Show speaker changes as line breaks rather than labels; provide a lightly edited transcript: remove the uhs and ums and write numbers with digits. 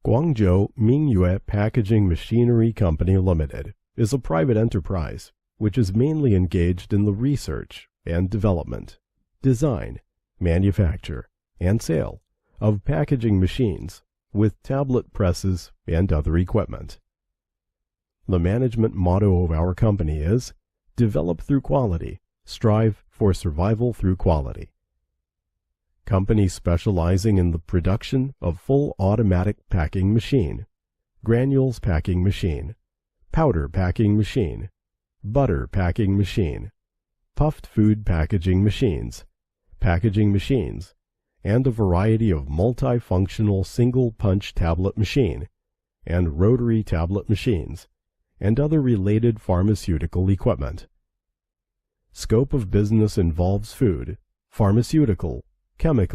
Guangzhou Mingyue Packaging Machinery Company Limited is a private enterprise which is mainly engaged in the research and development, design, manufacture, and sale of packaging machines with tablet presses and other equipment. The management motto of our company is, "Develop through quality, strive for survival through quality." Company specializing in the production of full automatic packing machine, granules packing machine, powder packing machine, butter packing machine, puffed food packaging machines, and a variety of multifunctional single-punch tablet machine, and rotary tablet machines, and other related pharmaceutical equipment. Scope of business involves food, pharmaceutical, chemical,